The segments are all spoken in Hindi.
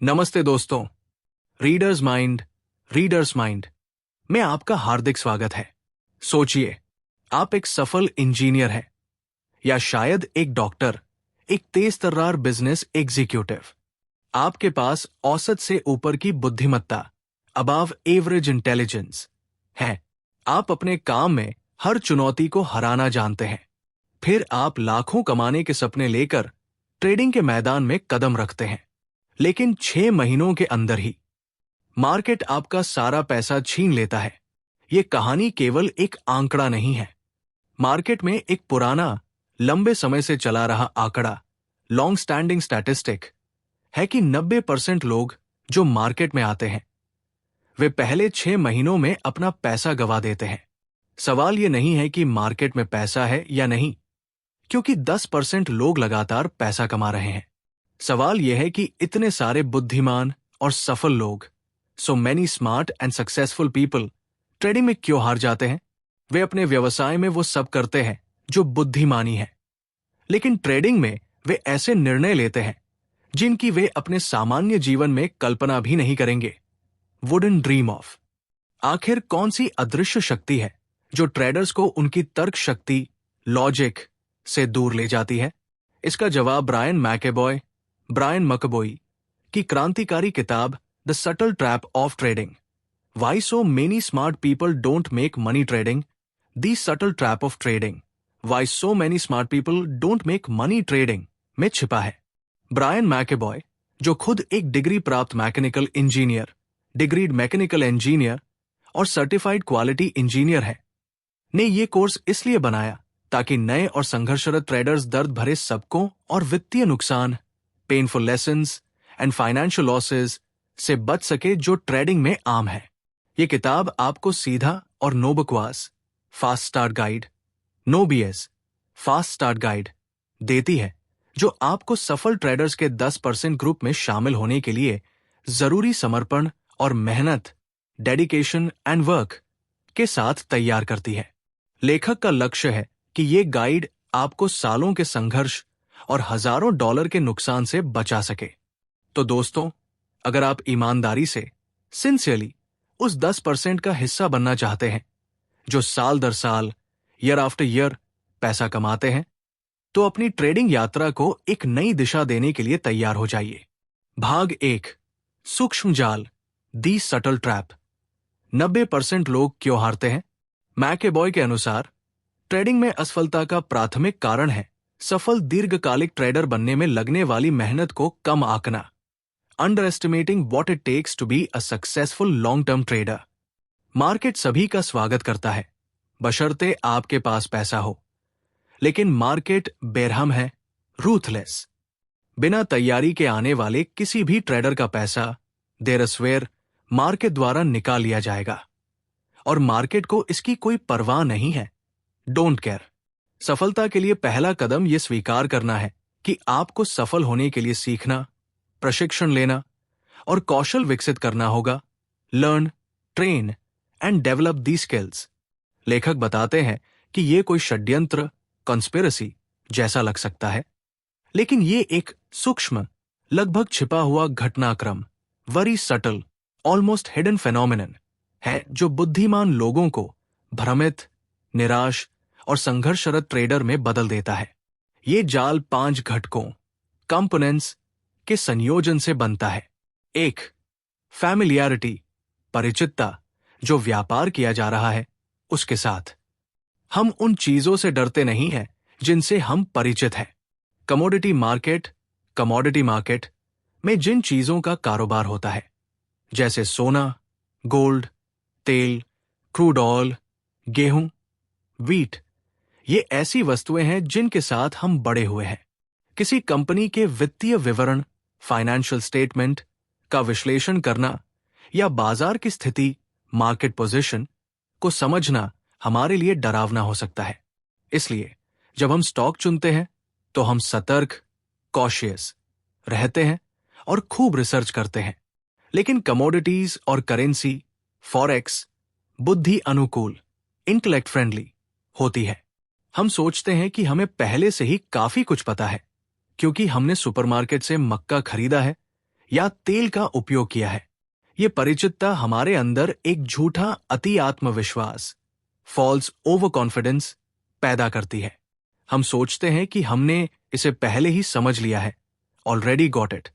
नमस्ते दोस्तों। रीडर्स माइंड में आपका हार्दिक स्वागत है। सोचिए, आप एक सफल इंजीनियर हैं या शायद एक डॉक्टर, एक तेज तर्रार बिजनेस एग्जीक्यूटिव। आपके पास औसत से ऊपर की बुद्धिमत्ता, अबव एवरेज इंटेलिजेंस है। आप अपने काम में हर चुनौती को हराना जानते हैं। फिर आप लाखों कमाने के सपने लेकर ट्रेडिंग के मैदान में कदम रखते हैं, लेकिन 6 महीनों के अंदर ही मार्केट आपका सारा पैसा छीन लेता है। यह कहानी केवल एक आंकड़ा नहीं है। मार्केट में एक पुराना, लंबे समय से चला रहा आंकड़ा, लॉन्ग स्टैंडिंग स्टैटिस्टिक है कि 90% लोग जो मार्केट में आते हैं वे पहले 6 महीनों में अपना पैसा गंवा देते हैं। सवाल यह नहीं है कि मार्केट में पैसा है या नहीं, क्योंकि 10% लोग लगातार पैसा कमा रहे हैं। सवाल यह है कि इतने सारे बुद्धिमान और सफल लोग, सो many smart and successful people, trading में क्यों हार जाते हैं। वे अपने व्यवसाय में वो सब करते हैं जो बुद्धिमानी है, लेकिन ट्रेडिंग में वे ऐसे निर्णय लेते हैं जिनकी वे अपने सामान्य जीवन में कल्पना भी नहीं करेंगे। Wooden dream of. आखिर कौन सी अदृश्य शक्ति है जो ट्रेडर्स को उनकी तर्क शक्ति, लॉजिक से दूर ले जाती है? इसका जवाब ब्रायन मकबोई की क्रांतिकारी किताब the subtle trap of trading, why so many smart people don't make money trading, the subtle trap of trading, why so many smart people don't make money trading में छिपा है। ब्रायन मैकेबॉय, जो खुद एक डिग्री प्राप्त डिग्रीड मैकेनिकल इंजीनियर और सर्टिफाइड क्वालिटी इंजीनियर है, ने ये कोर्स इसलिए बनाया ताकि नए और संघर्षरत ट्रेडर्स दर्द भरे सबकों और वित्तीय नुकसान, painful lessons and financial losses से बच सके जो ट्रेडिंग में आम है। ये किताब आपको सीधा और नो बकवास fast start guide, no BS fast start guide देती है, जो आपको सफल ट्रेडर्स के 10% ग्रुप में शामिल होने के लिए जरूरी समर्पण और मेहनत, डेडिकेशन एंड वर्क के साथ तैयार करती है। लेखक का लक्ष्य है कि ये गाइड आपको सालों के संघर्ष और हजारों डॉलर के नुकसान से बचा सके। तो दोस्तों, अगर आप ईमानदारी से, सिंसियरली उस 10% का हिस्सा बनना चाहते हैं जो साल दर साल, ईयर आफ्टर ईयर पैसा कमाते हैं, तो अपनी ट्रेडिंग यात्रा को एक नई दिशा देने के लिए तैयार हो जाइए। भाग 1, सूक्ष्म जाल, दी सटल ट्रैप। 90% लोग क्यों हारते हैं? मैकेबॉय के अनुसार ट्रेडिंग में असफलता का प्राथमिक कारण है सफल दीर्घकालिक ट्रेडर बनने में लगने वाली मेहनत को कम आंकना, underestimating what it takes to be a successful long term trader. Market सभी का स्वागत करता है, बशर्ते आपके पास पैसा हो, लेकिन मार्केट बेरहम है, रूथलेस। बिना तैयारी के आने वाले किसी भी ट्रेडर का पैसा देर अस्वेर मार्केट द्वारा निकाल लिया जाएगा, और मार्केट को इसकी कोई परवाह नहीं है। Don't care. सफलता के लिए पहला कदम यह स्वीकार करना है कि आपको सफल होने के लिए सीखना, प्रशिक्षण लेना और कौशल विकसित करना होगा। Learn, train and develop the skills. लेखक बताते हैं कि यह कोई षड्यंत्र, कॉन्स्पिरेसी जैसा लग सकता है, लेकिन यह एक सूक्ष्म, लगभग छिपा हुआ घटनाक्रम, very subtle, almost hidden phenomenon है जो बुद्धिमान लोगों को भ्रमित, निराश और संघर्षरत ट्रेडर में बदल देता है। ये जाल 5 घटकों, कंपोनेंट्स के संयोजन से बनता है। 1, फैमिलियरिटी, परिचितता, जो व्यापार किया जा रहा है उसके साथ। हम उन चीजों से डरते नहीं हैं जिनसे हम परिचित हैं। कमोडिटी मार्केट में जिन चीजों का कारोबार होता है, जैसे सोना, गोल्ड, तेल, क्रूड ऑयल, गेहूं, वीट, ये ऐसी वस्तुएं हैं जिनके साथ हम बड़े हुए हैं। किसी कंपनी के वित्तीय विवरण, फाइनेंशियल स्टेटमेंट का विश्लेषण करना या बाजार की स्थिति, मार्केट पोजीशन को समझना हमारे लिए डरावना हो सकता है। इसलिए जब हम स्टॉक चुनते हैं तो हम सतर्क, कॉशियस रहते हैं और खूब रिसर्च करते हैं। लेकिन कमोडिटीज और करेंसी, फॉरेक्स, बुद्धि अनुकूल, इंटेलेक्ट फ्रेंडली होती है। हम सोचते हैं कि हमें पहले से ही काफी कुछ पता है, क्योंकि हमने सुपरमार्केट से मक्का खरीदा है या तेल का उपयोग किया है। ये परिचितता हमारे अंदर एक झूठा अति आत्मविश्वास, फॉल्स ओवर कॉन्फिडेंस पैदा करती है। हम सोचते हैं कि हमने इसे पहले ही समझ लिया है, ऑलरेडी गॉट इट,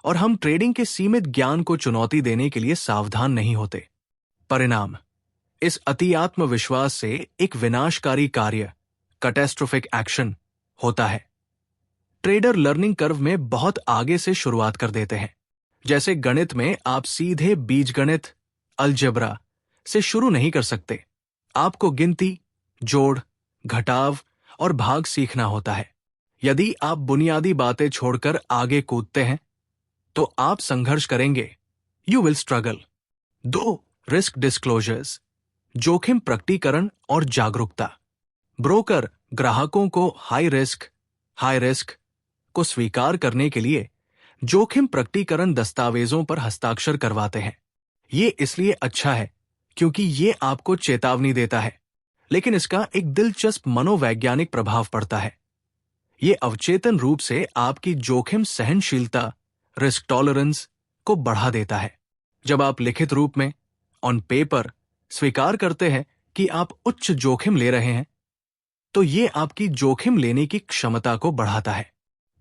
और हम ट्रेडिंग के सीमित ज्ञान को चुनौती देने के लिए सावधान नहीं होते। परिणाम, इस अति आत्मविश्वास से एक विनाशकारी कार्य, कैटास्ट्रोफिक एक्शन होता है। ट्रेडर लर्निंग कर्व में बहुत आगे से शुरुआत कर देते हैं। जैसे गणित में आप सीधे बीजगणित, अलजेब्रा से शुरू नहीं कर सकते। आपको गिनती, जोड़, घटाव और भाग सीखना होता है। यदि आप बुनियादी बातें छोड़कर आगे कूदते हैं तो आप संघर्ष करेंगे। You will struggle. 2. Risk disclosures, जोखिम प्रकटीकरण और जागरूकता। ब्रोकर ग्राहकों को हाई रिस्क को स्वीकार करने के लिए जोखिम प्रकटीकरण दस्तावेजों पर हस्ताक्षर करवाते हैं। ये इसलिए अच्छा है क्योंकि ये आपको चेतावनी देता है, लेकिन इसका एक दिलचस्प मनोवैज्ञानिक प्रभाव पड़ता है। ये अवचेतन रूप से आपकी जोखिम सहनशीलता, रिस्क टॉलरेंस को बढ़ा देता है। जब आप लिखित रूप में, ऑन पेपर, स्वीकार करते हैं कि आप उच्च जोखिम ले रहे हैं, तो ये आपकी जोखिम लेने की क्षमता को बढ़ाता है।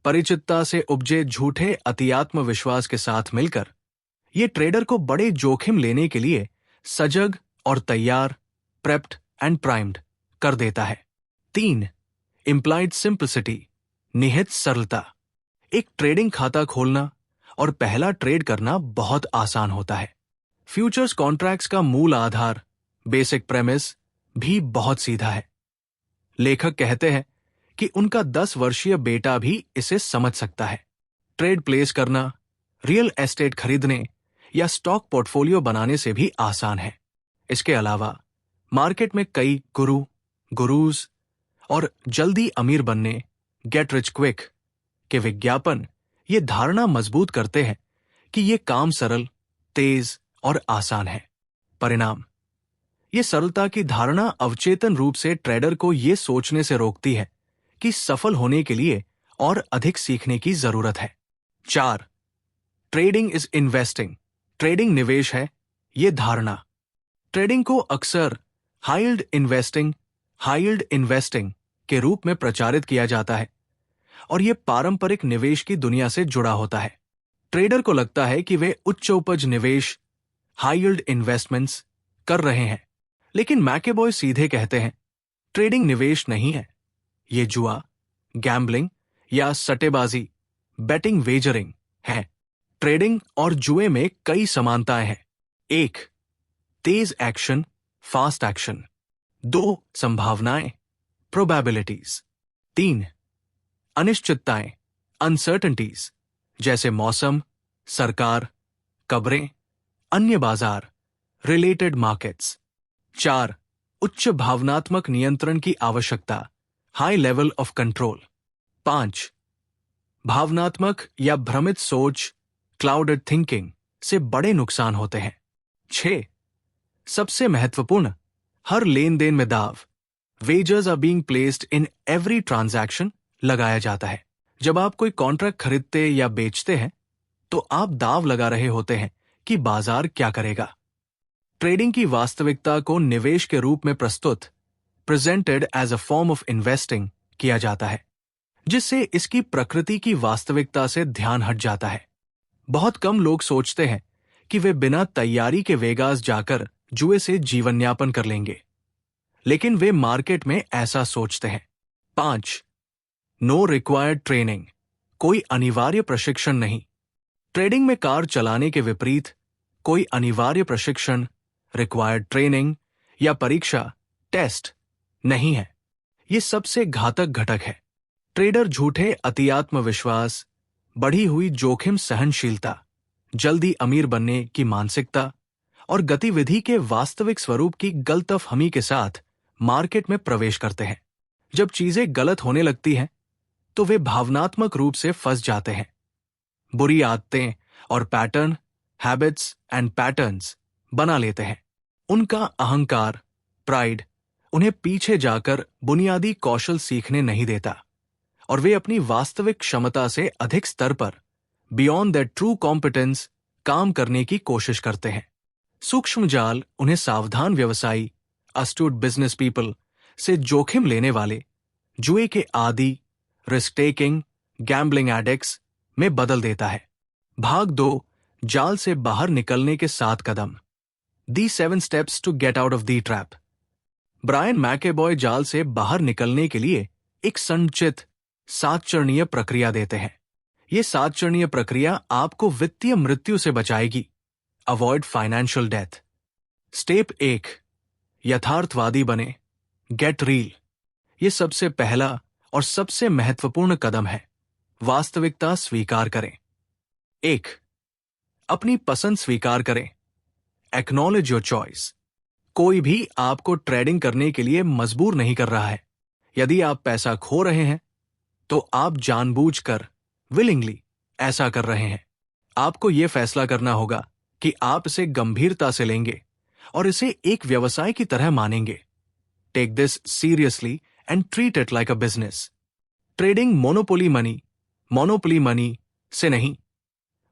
परिचितता से उपजे झूठे अतिआत्म विश्वास के साथ मिलकर ये ट्रेडर को बड़े जोखिम लेने के लिए सजग और तैयार, प्रेप्ड एंड प्राइम्ड कर देता है। 3. इम्प्लाइड सिंप्लिसिटी, निहित सरलता। एक ट्रेडिंग खाता खोलना और पहला ट्रेड करना बहुत आसान होता है। फ्यूचर्स कॉन्ट्रैक्ट्स का मूल आधार, बेसिक प्रेमिस, भी बहुत सीधा है। लेखक कहते हैं कि उनका 10 वर्षीय बेटा भी इसे समझ सकता है। ट्रेड प्लेस करना, रियल एस्टेट खरीदने या स्टॉक पोर्टफोलियो बनाने से भी आसान है। इसके अलावा मार्केट में कई गुरूज और जल्दी अमीर बनने, गेट रिच क्विक के विज्ञापन ये धारणा मजबूत करते हैं कि ये काम सरल, तेज और आसान है। परिणाम, ये सरलता की धारणा अवचेतन रूप से ट्रेडर को ये सोचने से रोकती है कि सफल होने के लिए और अधिक सीखने की जरूरत है। 4. ट्रेडिंग इज इन्वेस्टिंग, ट्रेडिंग निवेश है, ये धारणा ट्रेडिंग को अक्सर हाई यील्ड इन्वेस्टिंग के रूप में प्रचारित किया जाता है और यह पारंपरिक निवेश की दुनिया से जुड़ा होता है। ट्रेडर को लगता है कि वे उच्च उपज निवेश, हाई यील्ड इन्वेस्टमेंट्स कर रहे हैं, लेकिन मैकेबॉय सीधे कहते हैं, ट्रेडिंग निवेश नहीं है, ये जुआ, गैम्बलिंग या सट्टेबाजी, बेटिंग वेजरिंग है। ट्रेडिंग और जुए में कई समानताएं हैं। 1. तेज एक्शन, फास्ट एक्शन। 2. संभावनाएं, प्रोबेबिलिटीज। 3. अनिश्चितताएं, अनसर्टेनिटीज, जैसे मौसम, सरकार, खबरें, अन्य बाजार, रिलेटेड मार्केट्स। 4. उच्च भावनात्मक नियंत्रण की आवश्यकता, हाई लेवल ऑफ कंट्रोल। 5. भावनात्मक या भ्रमित सोच, क्लाउडेड थिंकिंग से बड़े नुकसान होते हैं। 6. सबसे महत्वपूर्ण, हर लेन देन में दाव, wagers are being placed in every transaction, लगाया जाता है। जब आप कोई कॉन्ट्रैक्ट खरीदते या बेचते हैं तो आप दाव लगा रहे होते हैं कि बाजार क्या करेगा। ट्रेडिंग की वास्तविकता को निवेश के रूप में presented as a form of investing किया जाता है, जिससे इसकी प्रकृति की वास्तविकता से ध्यान हट जाता है। बहुत कम लोग सोचते हैं कि वे बिना तैयारी के वेगास जाकर जुए से जीवनयापन कर लेंगे, लेकिन वे मार्केट में ऐसा सोचते हैं। 5. नो रिक्वायर्ड ट्रेनिंग, कोई अनिवार्य प्रशिक्षण नहीं। ट्रेडिंग में कार चलाने के विपरीत कोई अनिवार्य प्रशिक्षण, रिक्वायर्ड ट्रेनिंग या परीक्षा, टेस्ट नहीं है। ये सबसे घातक घटक है। ट्रेडर झूठे अतिआत्म विश्वास, बढ़ी हुई जोखिम सहनशीलता, जल्दी अमीर बनने की मानसिकता और गतिविधि के वास्तविक स्वरूप की गलतफहमी के साथ मार्केट में प्रवेश करते हैं। जब चीजें गलत होने लगती हैं तो वे भावनात्मक रूप से फंस जाते हैं। बुरी आदतें और पैटर्न, हैबिट्स एंड पैटर्न्स बना लेते हैं। उनका अहंकार, प्राइड उन्हें पीछे जाकर बुनियादी कौशल सीखने नहीं देता और वे अपनी वास्तविक क्षमता से अधिक स्तर पर बियॉन्ड दैट ट्रू कॉम्पिटेंस काम करने की कोशिश करते हैं। सूक्ष्म जाल उन्हें सावधान व्यवसायी, अस्टूट बिजनेस पीपल से जोखिम लेने वाले, जुए के आदी, रिस्क टेकिंग, गैम्बलिंग एडिक्ट्स में बदल देता है। भाग 2, जाल से बाहर निकलने के 7 कदम। The 7 steps to get out of the trap. Brian मैकेबॉय जाल से बाहर निकलने के लिए एक संचित 7 चरणीय प्रक्रिया देते हैं। ये 7 चरणीय प्रक्रिया आपको वित्तीय मृत्यु से बचाएगी। Avoid financial death. स्टेप 1, यथार्थवादी बने, गेट रील। ये सबसे पहला और सबसे महत्वपूर्ण कदम है। वास्तविकता स्वीकार करें। 1, अपनी पसंद स्वीकार करें। Acknowledge your choice. कोई भी आपको ट्रेडिंग करने के लिए मजबूर नहीं कर रहा है। यदि आप पैसा खो रहे हैं तो आप जानबूझकर, विलिंगली ऐसा कर रहे हैं। आपको यह फैसला करना होगा कि आप इसे गंभीरता से लेंगे और इसे एक व्यवसाय की तरह मानेंगे। Take this seriously and treat it like a business. Trading monopoly money से नहीं,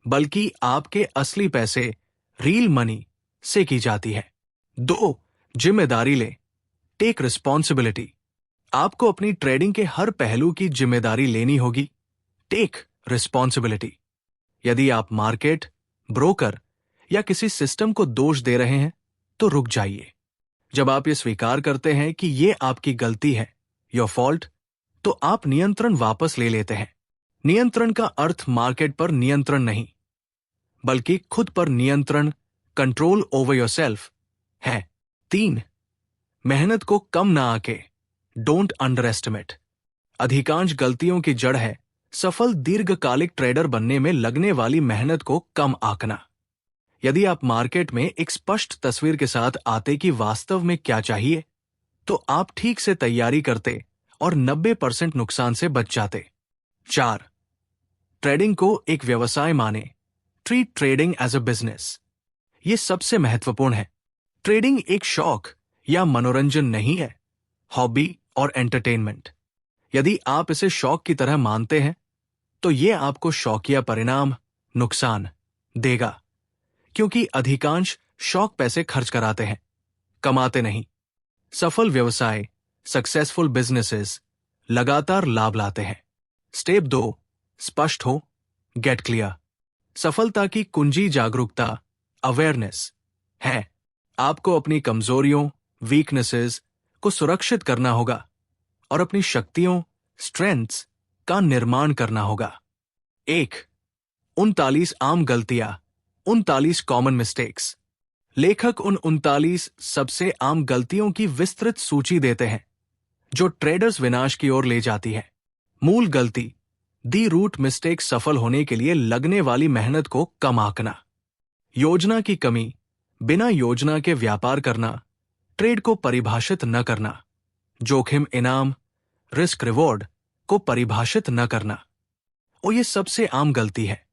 बल्कि आपके असली पैसे, रियल मनी से की जाती है। 2, जिम्मेदारी लें, टेक रिस्पॉन्सिबिलिटी। आपको अपनी ट्रेडिंग के हर पहलू की जिम्मेदारी लेनी होगी। Take responsibility. यदि आप मार्केट, ब्रोकर या किसी सिस्टम को दोष दे रहे हैं तो रुक जाइए। जब आप ये स्वीकार करते हैं कि ये आपकी गलती है, योर फॉल्ट, तो आप नियंत्रण वापस ले लेते हैं। नियंत्रण का अर्थ मार्केट पर नियंत्रण नहीं, बल्कि खुद पर नियंत्रण, कंट्रोल ओवर योरसेल्फ है। 3, मेहनत को कम ना आके, डोंट अंडर एस्टिमेट। अधिकांश गलतियों की जड़ है सफल दीर्घकालिक ट्रेडर बनने में लगने वाली मेहनत को कम आंकना। यदि आप मार्केट में एक स्पष्ट तस्वीर के साथ आते कि वास्तव में क्या चाहिए, तो आप ठीक से तैयारी करते और 90% नुकसान से बच जाते। 4, ट्रेडिंग को एक व्यवसाय माने, treat trading as a business. यह सबसे महत्वपूर्ण है। ट्रेडिंग एक शौक या मनोरंजन नहीं है, हॉबी और एंटरटेनमेंट। यदि आप इसे शौक की तरह मानते हैं तो यह आपको शौकिया परिणाम, नुकसान देगा, क्योंकि अधिकांश शौक पैसे खर्च कराते हैं, कमाते नहीं। सफल व्यवसाय, सक्सेसफुल बिजनेसेस लगातार लाभ लाते हैं। स्टेप 2, स्पष्ट हो, गेट क्लियर। सफलता की कुंजी जागरूकता, अवेयरनेस है। आपको अपनी कमजोरियों, वीकनेसेस को सुरक्षित करना होगा और अपनी शक्तियों, स्ट्रेंथ्स का निर्माण करना होगा। 1, 39 आम गलतियां, 39 कॉमन मिस्टेक्स। लेखक उन 39 सबसे आम गलतियों की विस्तृत सूची देते हैं जो ट्रेडर्स विनाश की ओर ले जाती है। मूल गलती, दी रूट मिस्टेक, सफल होने के लिए लगने वाली मेहनत को कम आंकना। योजना की कमी, बिना योजना के व्यापार करना, ट्रेड को परिभाषित न करना, जोखिम इनाम, रिस्क रिवॉर्ड को परिभाषित न करना। और यह सबसे आम गलती है।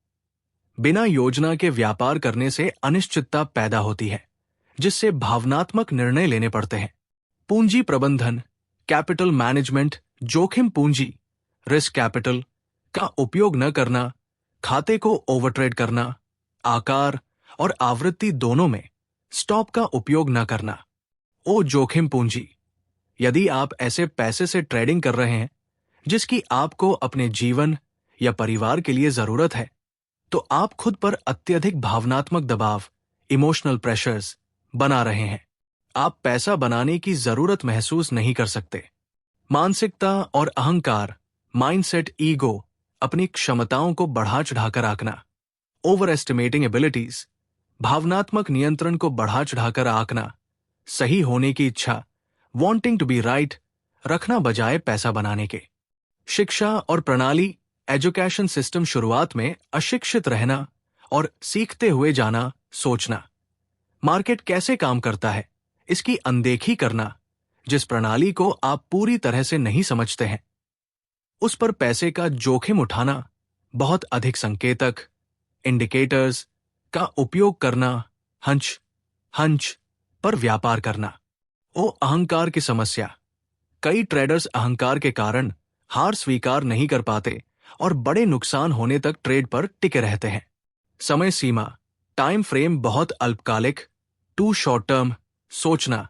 बिना योजना के व्यापार करने से अनिश्चितता पैदा होती है, जिससे भावनात्मक निर्णय लेने पड़ते हैं। पूंजी प्रबंधन, कैपिटल मैनेजमेंट, जोखिम पूंजी, रिस्क कैपिटल का उपयोग न करना, खाते को ओवरट्रेड करना, आकार और आवृत्ति दोनों में स्टॉप का उपयोग न करना। ओ जोखिम पूंजी, यदि आप ऐसे पैसे से ट्रेडिंग कर रहे हैं जिसकी आपको अपने जीवन या परिवार के लिए जरूरत है, तो आप खुद पर अत्यधिक भावनात्मक दबाव, इमोशनल प्रेशर्स बना रहे हैं। आप पैसा बनाने की जरूरत महसूस नहीं कर सकते। मानसिकता और अहंकार, माइंडसेट, ईगो, अपनी क्षमताओं को बढ़ा चढ़ाकर आंकना। ओवर एस्टिमेटिंग एबिलिटीज, भावनात्मक नियंत्रण को बढ़ा चढ़ाकर आंकना। सही होने की इच्छा, वांटिंग टू बी राइट, रखना बजाय पैसा बनाने के। शिक्षा और प्रणाली, एजुकेशन सिस्टम, शुरुआत में अशिक्षित रहना और सीखते हुए जाना, सोचना। मार्केट कैसे काम करता है इसकी अनदेखी करना, जिस प्रणाली को आप पूरी तरह से नहीं समझते हैं। उस पर पैसे का जोखिम उठाना, बहुत अधिक संकेतक, इंडिकेटर्स का उपयोग करना, हंच पर व्यापार करना। ओ अहंकार की समस्या, कई ट्रेडर्स अहंकार के कारण हार स्वीकार नहीं कर पाते और बड़े नुकसान होने तक ट्रेड पर टिके रहते हैं। समय सीमा, टाइम फ्रेम बहुत अल्पकालिक, टू शॉर्ट टर्म, सोचना,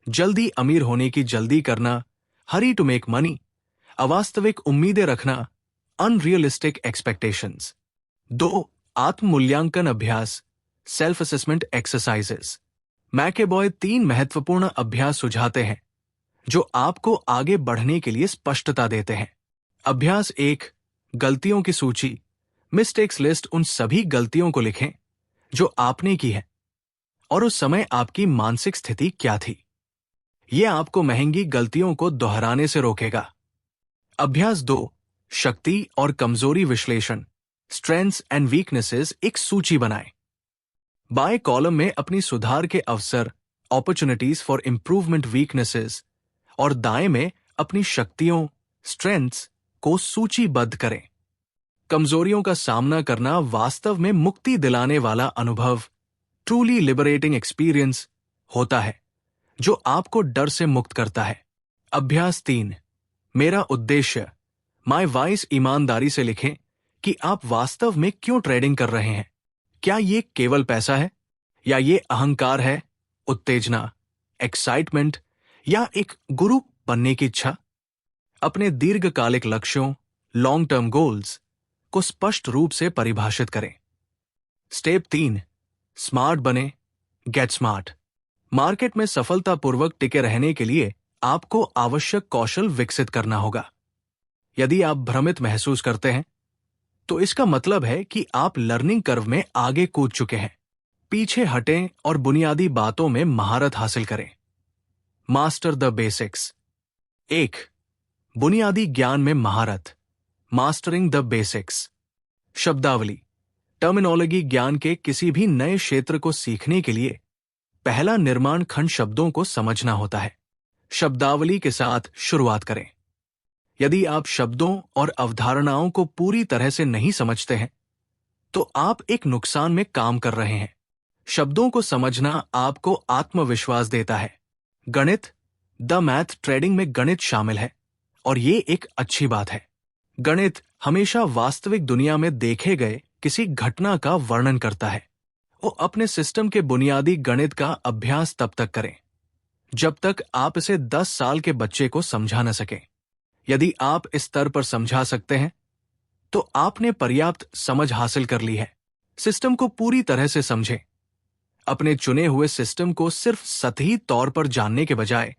जल्दी अमीर होने की जल्दी करना, हरी टू मेक मनी, अवास्तविक उम्मीदें रखना, अनरियलिस्टिक एक्सपेक्टेशंस। 2. आत्म मूल्यांकन अभ्यास, सेल्फ असेसमेंट एक्सरसाइजेस। मैकेबॉय 3 महत्वपूर्ण अभ्यास सुझाते हैं जो आपको आगे बढ़ने के लिए स्पष्टता देते हैं। अभ्यास 1, गलतियों की सूची, मिस्टेक्स लिस्ट। उन सभी गलतियों को लिखें जो आपने की है और उस समय आपकी मानसिक स्थिति क्या थी। यह आपको महंगी गलतियों को दोहराने से रोकेगा। अभ्यास 2, शक्ति और कमजोरी विश्लेषण, स्ट्रेंथ्स एंड वीकनेसेस। एक सूची बनाएं। बाएं कॉलम में अपनी सुधार के अवसर, अपॉर्चुनिटीज फॉर इंप्रूवमेंट, वीकनेसेस, और दाएं में अपनी शक्तियों, स्ट्रेंथ्स को सूचीबद्ध करें। कमजोरियों का सामना करना वास्तव में मुक्ति दिलाने वाला अनुभव, ट्रूली लिबरेटिंग एक्सपीरियंस होता है जो आपको डर से मुक्त करता है। अभ्यास 3, मेरा उद्देश्य, माय वाइस। ईमानदारी से लिखें कि आप वास्तव में क्यों ट्रेडिंग कर रहे हैं। क्या ये केवल पैसा है, या ये अहंकार है, उत्तेजना, एक्साइटमेंट, या एक गुरु बनने की इच्छा। अपने दीर्घकालिक लक्ष्यों, लॉन्ग टर्म गोल्स को स्पष्ट रूप से परिभाषित करें। स्टेप 3, स्मार्ट बने, गेट स्मार्ट। मार्केट में सफलतापूर्वक टिके रहने के लिए आपको आवश्यक कौशल विकसित करना होगा। यदि आप भ्रमित महसूस करते हैं तो इसका मतलब है कि आप लर्निंग कर्व में आगे कूद चुके हैं। पीछे हटें और बुनियादी बातों में महारत हासिल करें। Master the basics. 1. बुनियादी ज्ञान में महारत, मास्टरिंग द बेसिक्स। शब्दावली, टर्मिनोलॉजी। ज्ञान के किसी भी नए क्षेत्र को सीखने के लिए पहला निर्माण खंड शब्दों को समझना होता है। शब्दावली के साथ शुरुआत करें। यदि आप शब्दों और अवधारणाओं को पूरी तरह से नहीं समझते हैं तो आप एक नुकसान में काम कर रहे हैं। शब्दों को समझना आपको आत्मविश्वास देता है। गणित, द मैथ। ट्रेडिंग में गणित शामिल है और ये एक अच्छी बात है। गणित हमेशा वास्तविक दुनिया में देखे गए किसी घटना का वर्णन करता है। वो अपने सिस्टम के बुनियादी गणित का अभ्यास तब तक करें जब तक आप इसे 10 साल के बच्चे को समझा न सकें। यदि आप इस स्तर पर समझा सकते हैं तो आपने पर्याप्त समझ हासिल कर ली है। सिस्टम को पूरी तरह से समझें। अपने चुने हुए सिस्टम को सिर्फ सतही तौर पर जानने के बजाय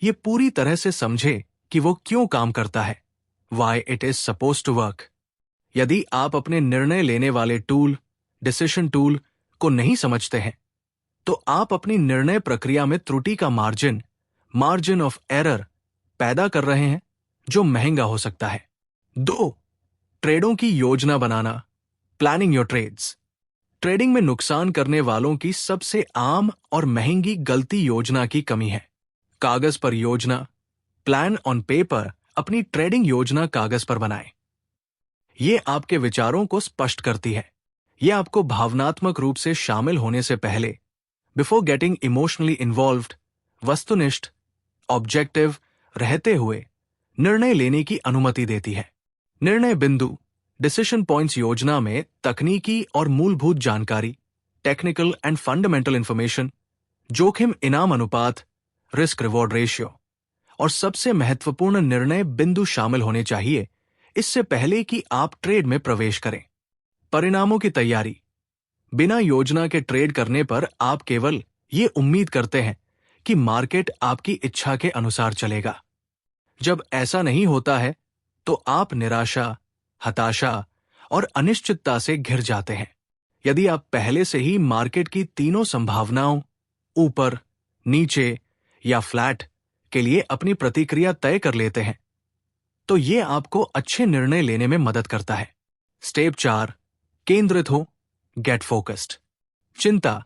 ये पूरी तरह से समझें कि वो क्यों काम करता है, why it is supposed to work। यदि आप अपने निर्णय लेने वाले टूल, डिसीजन टूल को नहीं समझते हैं तो आप अपनी निर्णय प्रक्रिया में त्रुटि का मार्जिन ऑफ एरर पैदा कर रहे हैं जो महंगा हो सकता है। 2. ट्रेडों की योजना बनाना, प्लानिंग योर ट्रेड्स। ट्रेडिंग में नुकसान करने वालों की सबसे आम और महंगी गलती योजना की कमी है। कागज पर योजना, प्लान ऑन पेपर। अपनी ट्रेडिंग योजना कागज पर बनाएं। ये आपके विचारों को स्पष्ट करती है। यह आपको भावनात्मक रूप से शामिल होने से पहले, बिफोर गेटिंग इमोशनली इन्वॉल्व्ड, वस्तुनिष्ठ, ऑब्जेक्टिव रहते हुए निर्णय लेने की अनुमति देती है। निर्णय बिंदु, डिसीजन पॉइंट्स। योजना में तकनीकी और मूलभूत जानकारी, टेक्निकल एंड फंडामेंटल इंफॉर्मेशन, जोखिम इनाम अनुपात, रिस्क रिवॉर्ड रेशियो, और सबसे महत्वपूर्ण निर्णय बिंदु शामिल होने चाहिए इससे पहले कि आप ट्रेड में प्रवेश करें। परिणामों की तैयारी। बिना योजना के ट्रेड करने पर आप केवल ये उम्मीद करते हैं कि मार्केट आपकी इच्छा के अनुसार चलेगा। जब ऐसा नहीं होता है तो आप निराशा, हताशा और अनिश्चितता से घिर जाते हैं। यदि आप पहले से ही मार्केट की तीनों संभावनाओं, ऊपर, नीचे या फ्लैट, के लिए अपनी प्रतिक्रिया तय कर लेते हैं तो ये आपको अच्छे निर्णय लेने में मदद करता है। स्टेप 4, केंद्रित हो, गेट फोकस्ड। चिंता,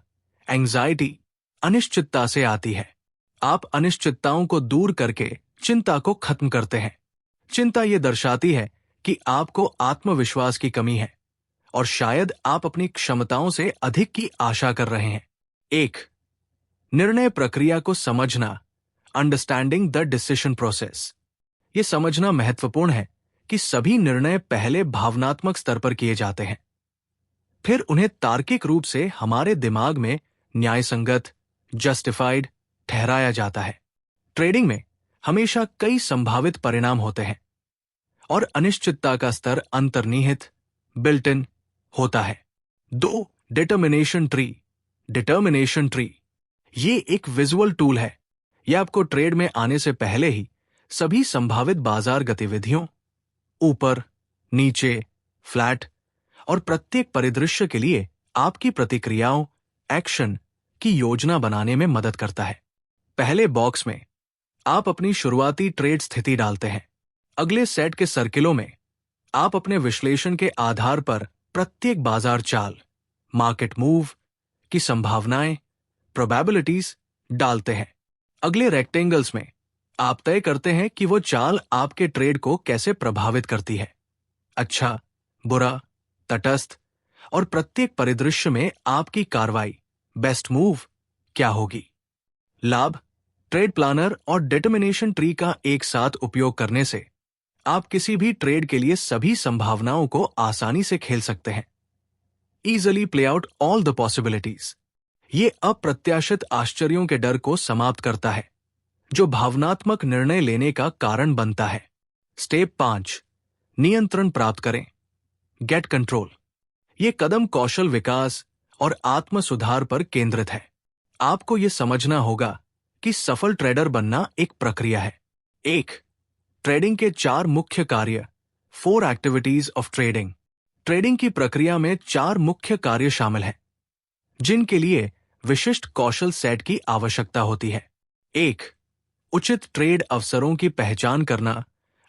एंजाइटी अनिश्चितता से आती है। आप अनिश्चितताओं को दूर करके चिंता को खत्म करते हैं। चिंता ये दर्शाती है कि आपको आत्मविश्वास की कमी है और शायद आप अपनी क्षमताओं से अधिक की आशा कर रहे हैं। 1. निर्णय प्रक्रिया को समझना, अंडरस्टैंडिंग द डिसीजन प्रोसेस। ये समझना महत्वपूर्ण है कि सभी निर्णय पहले भावनात्मक स्तर पर किए जाते हैं, फिर उन्हें तार्किक रूप से हमारे दिमाग में न्यायसंगत, जस्टिफाइड ठहराया जाता है। ट्रेडिंग में हमेशा कई संभावित परिणाम होते हैं और अनिश्चितता का स्तर अंतर्निहित, बिल्ट इन होता है। 2. डिटर्मिनेशन ट्री ये एक विजुअल टूल है। यह आपको ट्रेड में आने से पहले ही सभी संभावित बाजार गतिविधियों, ऊपर, नीचे, फ्लैट और प्रत्येक परिदृश्य के लिए आपकी प्रतिक्रियाओं, एक्शन की योजना बनाने में मदद करता है। पहले बॉक्स में आप अपनी शुरुआती ट्रेड स्थिति डालते हैं। अगले सेट के सर्किलों में आप अपने विश्लेषण के आधार पर प्रत्येक बाजार चाल, मार्केट मूव की संभावनाएं, प्रोबेबिलिटीज डालते हैं। अगले रेक्टेंगल्स में आप तय करते हैं कि वो चाल आपके ट्रेड को कैसे प्रभावित करती है, अच्छा, बुरा, तटस्थ, और प्रत्येक परिदृश्य में आपकी कार्रवाई, बेस्ट मूव क्या होगी। लाभ: ट्रेड प्लानर और डिटर्मिनेशन ट्री का एक साथ उपयोग करने से आप किसी भी ट्रेड के लिए सभी संभावनाओं को आसानी से खेल सकते हैं। Easily play out all the possibilities. ये अप्रत्याशित आश्चर्यों के डर को समाप्त करता है, जो भावनात्मक निर्णय लेने का कारण बनता है। स्टेप 5. नियंत्रण प्राप्त करें। Gate control. ये कदम कौशल विकास और आत्म सुधार पर केंद्रित है। आपको ये समझना होगा कि सफल ट्रेडर बनना एक प्रक्रिया है। 1. ट्रेडिंग के 4 मुख्य कार्य, 4 एक्टिविटीज ऑफ ट्रेडिंग। ट्रेडिंग की प्रक्रिया में 4 मुख्य कार्य शामिल हैं, जिनके लिए विशिष्ट कौशल सेट की आवश्यकता होती है। 1. उचित ट्रेड अवसरों की पहचान करना,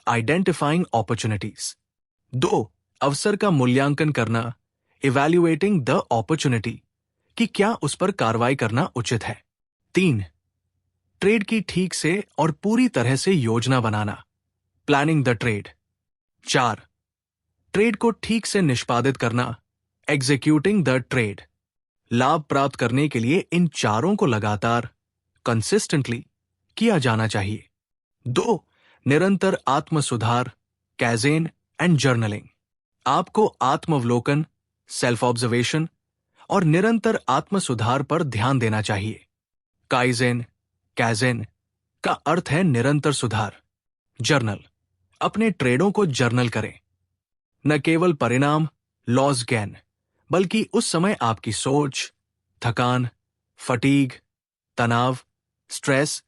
आइडेंटिफाइंग अपॉर्चुनिटीज। 2. अवसर का मूल्यांकन करना, इवैल्यूएटिंग द अपॉर्चुनिटी, कि क्या उस पर कार्रवाई करना उचित है। 3. ट्रेड की ठीक से और पूरी तरह से योजना बनाना, प्लानिंग द ट्रेड। 4. ट्रेड को ठीक से निष्पादित करना, एग्जीक्यूटिंग द ट्रेड। लाभ प्राप्त करने के लिए इन चारों को लगातार, कंसिस्टेंटली किया जाना चाहिए। 2. निरंतर आत्म सुधार, कैजेन एंड जर्नलिंग। आपको आत्मावलोकन, सेल्फ ऑब्जर्वेशन और निरंतर आत्म सुधार पर ध्यान देना चाहिए। कैजेन का अर्थ है निरंतर सुधार। जर्नल, अपने ट्रेडों को जर्नल करें। न केवल परिणाम, लॉस गेन, बल्कि उस समय आपकी सोच, थकान, फटीग, तनाव, स्ट्रेस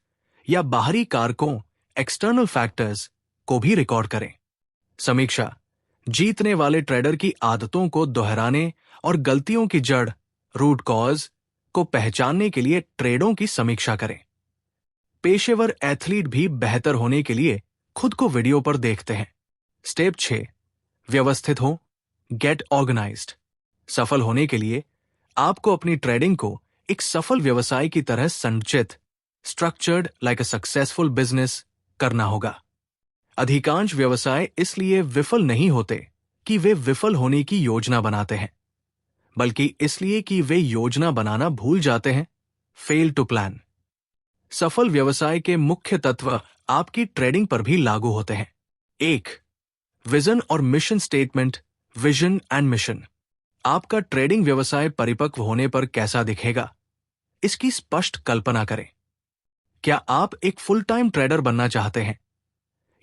या बाहरी कारकों, एक्सटर्नल फैक्टर्स को भी रिकॉर्ड करें। समीक्षा, जीतने वाले ट्रेडर की आदतों को दोहराने और गलतियों की जड़, रूट कॉज, को पहचानने के लिए ट्रेडों की समीक्षा करें। पेशेवर एथलीट भी बेहतर होने के लिए खुद को वीडियो पर देखते हैं। स्टेप 6. व्यवस्थित हो, गेट ऑर्गेनाइज्ड। सफल होने के लिए आपको अपनी ट्रेडिंग को एक सफल व्यवसाय की तरह संचित, structured like a successful business करना होगा। अधिकांश व्यवसाय इसलिए विफल नहीं होते कि वे विफल होने की योजना बनाते हैं, बल्कि इसलिए कि वे योजना बनाना भूल जाते हैं, फेल टू प्लान। सफल व्यवसाय के मुख्य तत्व आपकी ट्रेडिंग पर भी लागू होते हैं। 1. विजन और mission statement, vision and mission. आपका ट्रेडिंग व्यवसाय परिपक्व होने पर कैसा दिखेगा, इसकी स्पष्ट कल्पना करें। क्या आप एक फुल टाइम ट्रेडर बनना चाहते हैं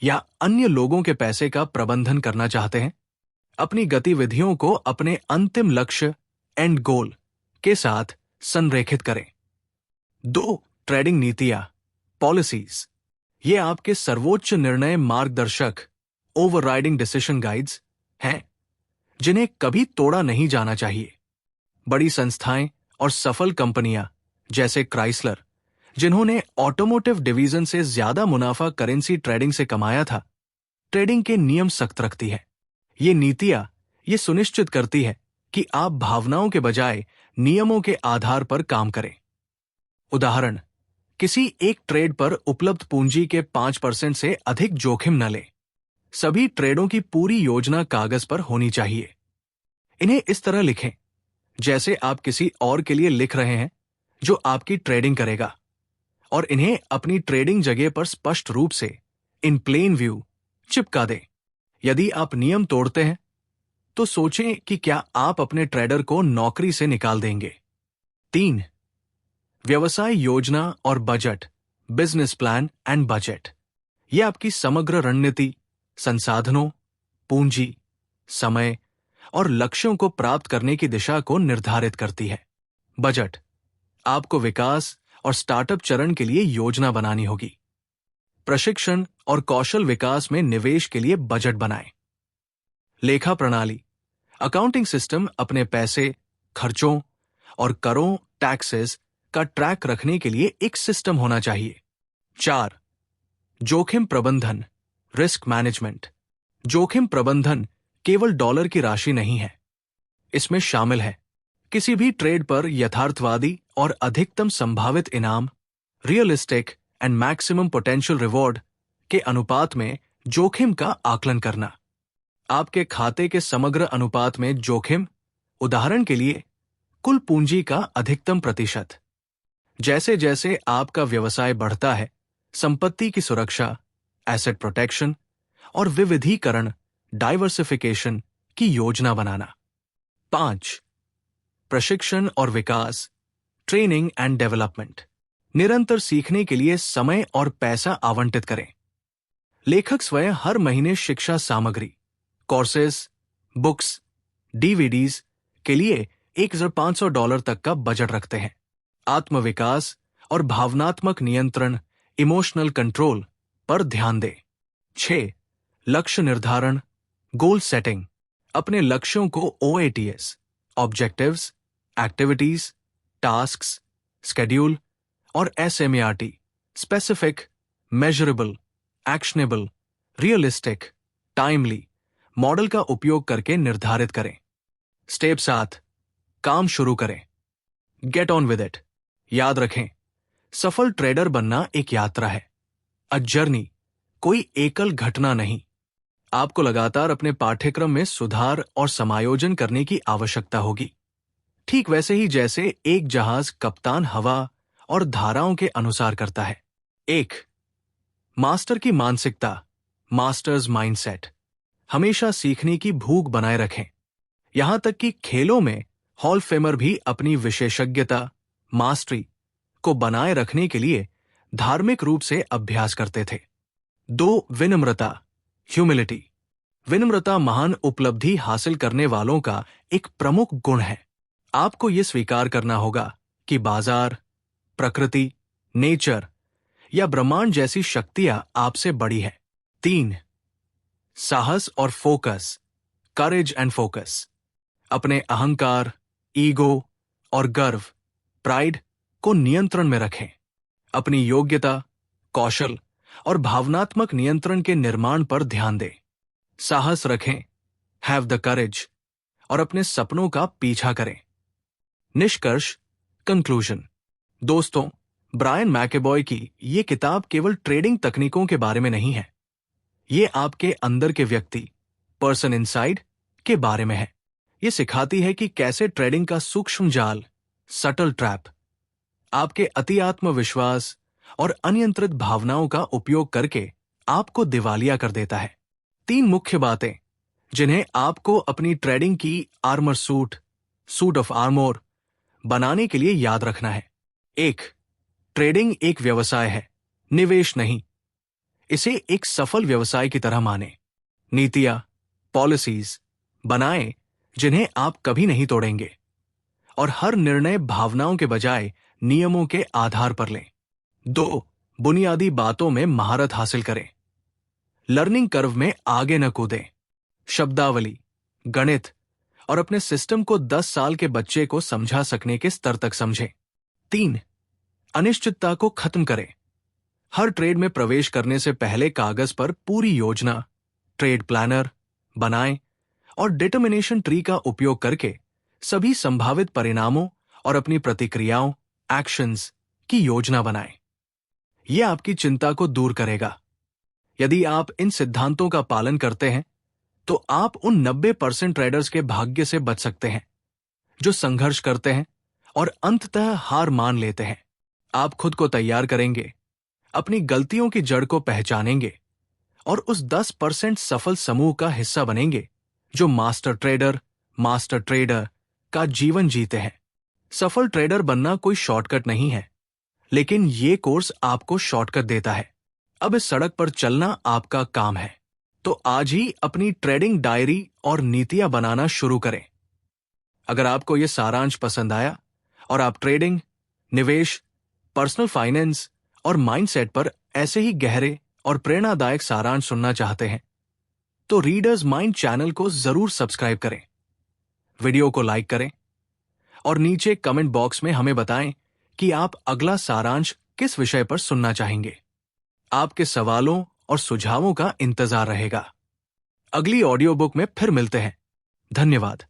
या अन्य लोगों के पैसे का प्रबंधन करना चाहते हैं? अपनी गतिविधियों को अपने अंतिम लक्ष्य, एंड गोल, के साथ संरेखित करें। 2. ट्रेडिंग नीतियां, पॉलिसीज। ये आपके सर्वोच्च निर्णय मार्गदर्शक, ओवरराइडिंग डिसीजन गाइड्स हैं, जिन्हें कभी तोड़ा नहीं जाना चाहिए। बड़ी संस्थाएं और सफल कंपनियां जैसे क्राइसलर, जिन्होंने ऑटोमोटिव डिवीजन से ज्यादा मुनाफा करेंसी ट्रेडिंग से कमाया था, ट्रेडिंग के नियम सख्त रखती है। ये नीतियां ये सुनिश्चित करती है कि आप भावनाओं के बजाय नियमों के आधार पर काम करें। उदाहरण, किसी एक ट्रेड पर उपलब्ध पूंजी के 5% से अधिक जोखिम न लें। सभी ट्रेडों की पूरी योजना कागज पर होनी चाहिए। इन्हें इस तरह लिखें जैसे आप किसी और के लिए लिख रहे हैं जो आपकी ट्रेडिंग करेगा, और इन्हें अपनी ट्रेडिंग जगह पर स्पष्ट रूप से इन प्लेन व्यू चिपका दें। यदि आप नियम तोड़ते हैं तो सोचें कि क्या आप अपने ट्रेडर को नौकरी से निकाल देंगे। 3. व्यवसाय योजना और budget, business plan and budget. यह आपकी समग्र रणनीति, संसाधनों, पूंजी, समय और लक्ष्यों को प्राप्त करने की दिशा को निर्धारित करती है। बजट, आपको विकास और स्टार्टअप चरण के लिए योजना बनानी होगी। प्रशिक्षण और कौशल विकास में निवेश के लिए बजट बनाएं। लेखा प्रणाली, अकाउंटिंग सिस्टम अपने पैसे, खर्चों और करों, टैक्सेस का ट्रैक रखने के लिए एक सिस्टम होना चाहिए। 4. जोखिम प्रबंधन, रिस्क मैनेजमेंट। जोखिम प्रबंधन केवल डॉलर की राशि नहीं है। इसमें शामिल है किसी भी ट्रेड पर यथार्थवादी और अधिकतम संभावित इनाम, realistic and maximum potential reward के अनुपात में जोखिम का आकलन करना। आपके खाते के समग्र अनुपात में जोखिम, उदाहरण के लिए कुल पूंजी का अधिकतम प्रतिशत। जैसे जैसे आपका व्यवसाय बढ़ता है, संपत्ति की सुरक्षा, एसेट प्रोटेक्शन और विविधीकरण, डाइवर्सिफिकेशन की योजना बनाना। 5. प्रशिक्षण और विकास, ट्रेनिंग एंड डेवलपमेंट। निरंतर सीखने के लिए समय और पैसा आवंटित करें। लेखक स्वयं हर महीने शिक्षा सामग्री, कोर्सेज, बुक्स, डीवीडीज के लिए $1,500 तक का बजट रखते हैं। आत्मविकास और भावनात्मक नियंत्रण, इमोशनल कंट्रोल पर ध्यान दें। 6. लक्ष्य निर्धारण, गोल सेटिंग। अपने लक्ष्यों को OATs, objectives, activities, tasks, schedule और SMART, specific, measurable, actionable, realistic, timely model का उपयोग करके निर्धारित करें। स्टेप 7. काम शुरू करें। Get on with it. याद रखें, सफल ट्रेडर बनना एक यात्रा है, अ जर्नी, कोई एकल घटना नहीं। आपको लगातार अपने पाठ्यक्रम में सुधार और समायोजन करने की आवश्यकता होगी, ठीक वैसे ही जैसे एक जहाज कप्तान हवा और धाराओं के अनुसार करता है। 1. मास्टर की मानसिकता, मास्टर्स माइंडसेट। हमेशा सीखने की भूख बनाए रखें। यहां तक कि खेलों में हॉल फेमर भी अपनी विशेषज्ञता, मास्टरी को बनाए रखने के लिए धार्मिक रूप से अभ्यास करते थे। 2. विनम्रता, ह्यूमिलिटी। विनम्रता महान उपलब्धि हासिल करने वालों का एक प्रमुख गुण है। आपको यह स्वीकार करना होगा कि बाजार, प्रकृति, नेचर या ब्रह्मांड जैसी शक्तियां आपसे बड़ी है। 3. साहस और फोकस, करेज एंड फोकस। अपने अहंकार, ईगो और गर्व, प्राइड को नियंत्रण में रखें। अपनी योग्यता, कौशल और भावनात्मक नियंत्रण के निर्माण पर ध्यान दें। साहस रखें, हैव द करेज, और अपने सपनों का पीछा करें। निष्कर्ष, कंक्लूजन। दोस्तों, ब्रायन मैकेबॉय की ये किताब केवल ट्रेडिंग तकनीकों के बारे में नहीं है। ये आपके अंदर के व्यक्ति, पर्सन इनसाइड, के बारे में है। ये सिखाती है कि कैसे ट्रेडिंग का सूक्ष्म जाल, सटल ट्रैप, आपके अति आत्मविश्वास और अनियंत्रित भावनाओं का उपयोग करके आपको दिवालिया कर देता है। 3 मुख्य बातें जिन्हें आपको अपनी ट्रेडिंग की आर्मर सूट ऑफ आर्मोर बनाने के लिए याद रखना है। 1. ट्रेडिंग एक व्यवसाय है, निवेश नहीं। इसे एक सफल व्यवसाय की तरह माने। नीतियां, पॉलिसीज बनाएं जिन्हें आप कभी नहीं तोड़ेंगे, और हर निर्णय भावनाओं के बजाय नियमों के आधार पर लें। 2. बुनियादी बातों में महारत हासिल करें। लर्निंग कर्व में आगे न कूदें। शब्दावली, गणित और अपने सिस्टम को 10 साल के बच्चे को समझा सकने के स्तर तक समझें। 3. अनिश्चितता को खत्म करें। हर ट्रेड में प्रवेश करने से पहले कागज पर पूरी योजना, ट्रेड प्लानर बनाएं और डिटर्मिनेशन ट्री का उपयोग करके सभी संभावित परिणामों और अपनी प्रतिक्रियाओं, एक्शंस की योजना बनाएं। यह आपकी चिंता को दूर करेगा। यदि आप इन सिद्धांतों का पालन करते हैं तो आप उन 90% ट्रेडर्स के भाग्य से बच सकते हैं जो संघर्ष करते हैं और अंततः हार मान लेते हैं। आप खुद को तैयार करेंगे, अपनी गलतियों की जड़ को पहचानेंगे और उस 10% सफल समूह का हिस्सा बनेंगे जो मास्टर ट्रेडर का जीवन जीते हैं। सफल ट्रेडर बनना कोई शॉर्टकट नहीं है, लेकिन ये कोर्स आपको शॉर्टकट देता है। अब इस सड़क पर चलना आपका काम है, तो आज ही अपनी ट्रेडिंग डायरी और नीतियां बनाना शुरू करें। अगर आपको यह सारांश पसंद आया और आप ट्रेडिंग, निवेश, पर्सनल फाइनेंस और माइंडसेट पर ऐसे ही गहरे और प्रेरणादायक सारांश सुनना चाहते हैं, तो रीडर्स माइंड चैनल को जरूर सब्सक्राइब करें, वीडियो को लाइक करें और नीचे कमेंट बॉक्स में हमें बताएं कि आप अगला सारांश किस विषय पर सुनना चाहेंगे। आपके सवालों और सुझावों का इंतजार रहेगा। अगली ऑडियो बुक में फिर मिलते हैं। धन्यवाद।